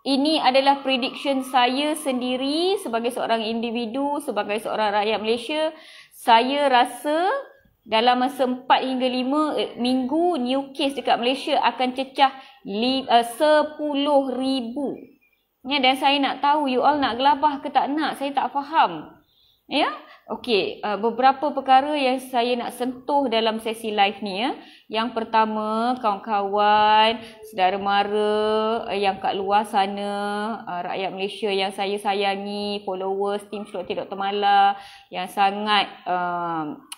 ini adalah prediction saya sendiri sebagai seorang individu, sebagai seorang rakyat Malaysia. Saya rasa dalam masa 4 hingga 5 minggu, new case dekat Malaysia akan cecah 10,000. Ya, dan saya nak tahu you all nak gelabah ke tak nak, saya tak faham. Ya, okey, beberapa perkara yang saya nak sentuh dalam sesi live ni ya. Yang pertama, kawan-kawan, saudara mara yang kat luar sana, rakyat Malaysia yang saya sayangi, followers tim Celoteh Dr. Mala yang sangat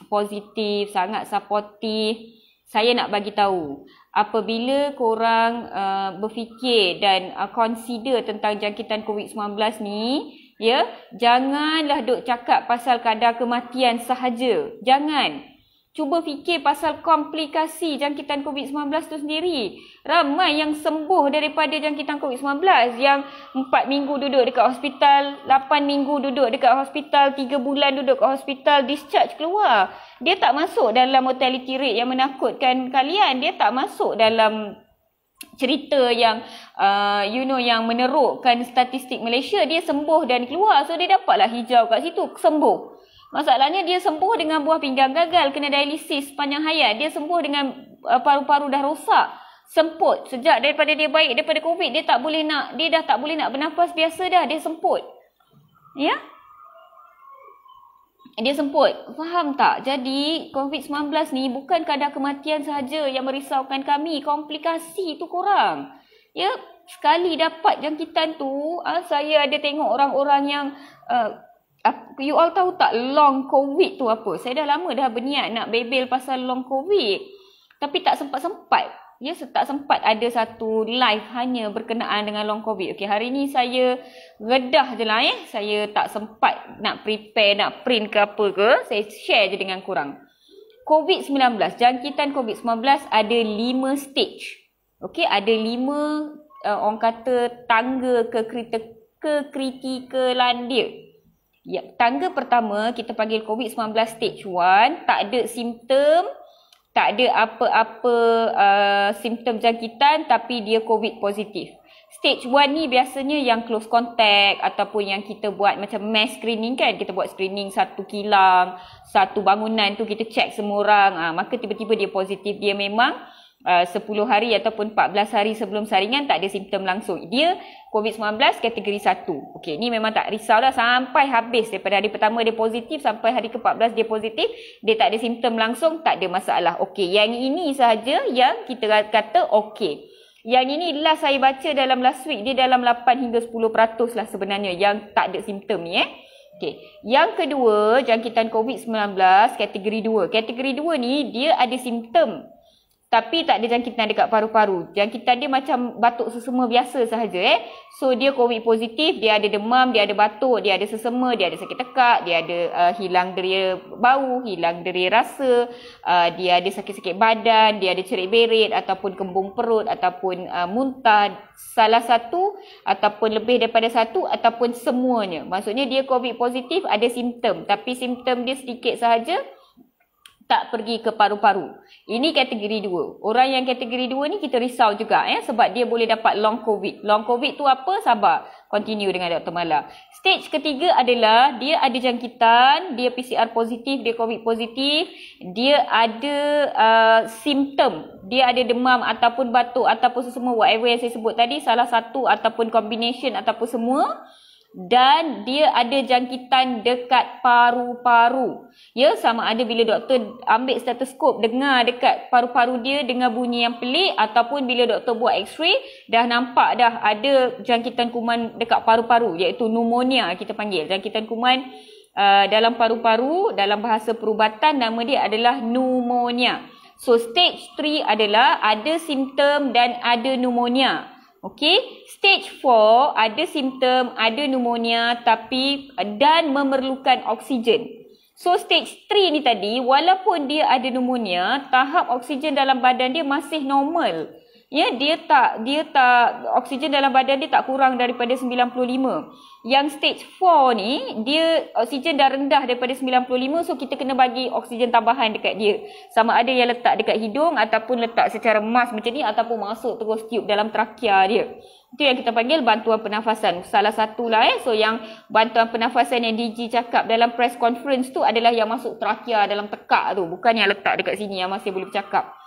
positif, sangat supportif. Saya nak bagi tahu, apabila korang berfikir dan consider tentang jangkitan COVID-19 ni, ya, janganlah duk cakap pasal kadar kematian sahaja. Jangan. Cuba fikir pasal komplikasi jangkitan COVID-19 tu sendiri. Ramai yang sembuh daripada jangkitan COVID-19. Yang 4 minggu duduk dekat hospital, 8 minggu duduk dekat hospital, 3 bulan duduk kat hospital, discharge keluar. Dia tak masuk dalam mortality rate yang menakutkan kalian. Dia tak masuk dalam cerita yang yang menerukkan statistik Malaysia. Dia sembuh dan keluar, so dia dapatlah hijau kat situ, sembuh. Masalahnya dia sembuh dengan buah pinggang gagal, kena dialisis sepanjang hayat. Dia sembuh dengan paru-paru dah rosak, semput. Sejak daripada dia baik daripada COVID, dia dah tak boleh nak bernafas biasa dah, dia semput. Ya? Dia semput. Faham tak? Jadi COVID-19 ni bukan kadar kematian sahaja yang merisaukan kami. Komplikasi tu korang. Ya, sekali dapat jangkitan tu, saya ada tengok orang-orang yang you all tahu tak long COVID tu apa? Saya dah lama dah berniat nak bebel pasal long COVID. Tapi tak sempat-sempat. Ya, tak sempat ada satu live hanya berkenaan dengan long COVID. Okey, hari ni saya redah je lah Saya tak sempat nak prepare, nak print ke apa ke. Saya share je dengan korang. COVID-19, jangkitan COVID-19 ada 5 stage. Okey, ada 5 orang kata tangga kekritikalan dia. Ya, tangga pertama kita panggil COVID-19 stage 1, tak ada simptom, tak ada apa-apa simptom jangkitan tapi dia COVID positif. Stage 1 ni biasanya yang close contact ataupun yang kita buat macam mass screening kan. Kita buat screening satu kilang, satu bangunan tu kita check semua orang. Maka tiba-tiba dia positif. Dia memang 10 hari ataupun 14 hari sebelum saringan tak ada simptom langsung. Dia COVID-19 kategori 1. Okey, ni memang tak risau dah sampai habis. Daripada hari pertama dia positif sampai hari ke-14 dia positif. Dia tak ada simptom langsung, tak ada masalah. Okey, yang ini sahaja yang kita kata okey. Yang ini lah saya baca dalam last week, dia dalam 8 hingga 10% lah sebenarnya yang tak ada simptom ni Okey. Yang kedua, jangkitan COVID-19 kategori 2. Kategori 2 ni dia ada simptom tapi tak ada jangkitan dekat paru-paru. Jangkitan dia macam batuk sesama biasa sahaja So dia COVID positif, dia ada demam, dia ada batuk, dia ada sesama, dia ada sakit tekak, dia ada hilang deria bau, hilang deria rasa, dia ada sakit-sakit badan, dia ada cerit berit ataupun kembung perut ataupun muntah, salah satu ataupun lebih daripada satu ataupun semuanya. Maksudnya dia COVID positif, ada simptom tapi simptom dia sedikit sahaja, tak pergi ke paru-paru. Ini kategori 2. Orang yang kategori 2 ni kita risau juga sebab dia boleh dapat long COVID. Long COVID tu apa? Sabar. Continue dengan Dr. Mala. Stage ketiga adalah dia ada jangkitan, dia PCR positif, dia COVID positif, dia ada simptom. Dia ada demam ataupun batuk ataupun sesama whatever yang saya sebut tadi, salah satu ataupun combination ataupun semua. Dan dia ada jangkitan dekat paru-paru. Ya, sama ada bila doktor ambil stetoskop, dengar dekat paru-paru dia, dengar bunyi yang pelik, ataupun bila doktor buat x-ray, dah nampak dah ada jangkitan kuman dekat paru-paru, iaitu pneumonia kita panggil. Jangkitan kuman dalam paru-paru, dalam bahasa perubatan nama dia adalah pneumonia. So stage 3 adalah ada simptom dan ada pneumonia. Okey, stage 4 ada simptom, ada pneumonia dan memerlukan oksigen. So stage 3 ni tadi, walaupun dia ada pneumonia, tahap oksigen dalam badan dia masih normal. Ya, dia tak oksigen dalam badan dia tak kurang daripada 95. Yang stage 4 ni dia oksigen dah rendah daripada 95, so kita kena bagi oksigen tambahan dekat dia. Sama ada yang letak dekat hidung ataupun letak secara mask macam ni ataupun masuk terus tube dalam trakea dia. Itu yang kita panggil bantuan pernafasan. Salah satulah So yang bantuan pernafasan yang DG cakap dalam press conference tu adalah yang masuk trakea dalam tekak tu, bukan yang letak dekat sini yang masih boleh bercakap.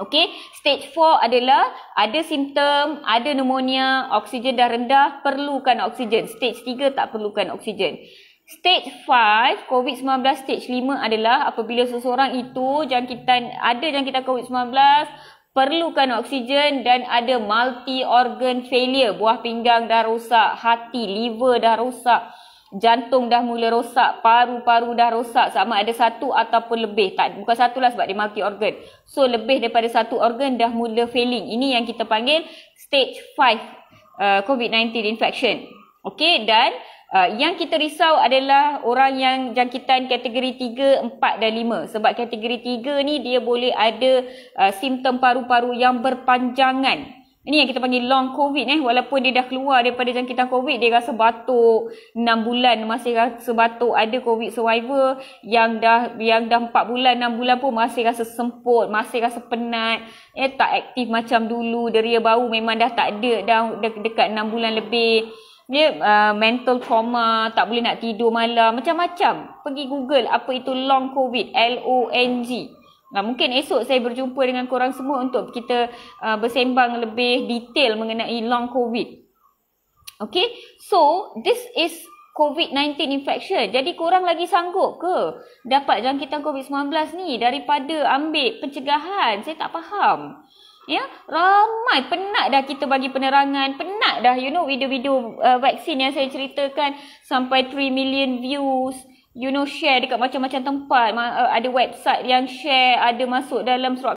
Okey, stage 4 adalah ada simptom, ada pneumonia, oksigen dah rendah, perlukan oksigen. Stage 3 tak perlukan oksigen. Stage 5, COVID-19 stage 5 adalah apabila seseorang itu ada jangkitan COVID-19, perlukan oksigen dan ada multi-organ failure. Buah pinggang dah rosak, hati, liver dah rosak, jantung dah mula rosak, paru-paru dah rosak, sama ada satu ataupun lebih. Bukan satu lah sebab dia multi organ. So lebih daripada satu organ dah mula failing. Ini yang kita panggil stage 5 COVID-19 infection. Okey, dan yang kita risau adalah orang yang jangkitan kategori 3, 4 dan 5. Sebab kategori 3 ni dia boleh ada simptom paru-paru yang berpanjangan. Ini yang kita panggil long COVID walaupun dia dah keluar daripada jangkitan COVID, dia rasa batuk 6 bulan masih rasa batuk. Ada COVID survivor yang dah 4 bulan 6 bulan pun masih rasa semput, masih rasa penat, tak aktif macam dulu. Deria bau memang dah tak ada dah dekat 6 bulan lebih. Mental trauma, tak boleh nak tidur malam, macam-macam. Pergi Google apa itu long COVID, LONG. Mungkin esok saya berjumpa dengan korang semua untuk kita bersembang lebih detail mengenai long COVID. Okay, so this is COVID-19 infection. Jadi korang lagi sanggup ke dapat jangkitan COVID-19 ni daripada ambil pencegahan? Saya tak faham. Ya, ramai penat dah kita bagi penerangan, penat dah video-video vaksin yang saya ceritakan sampai 3 million views. Share dekat macam-macam tempat. Ada website yang share, ada masuk dalam surat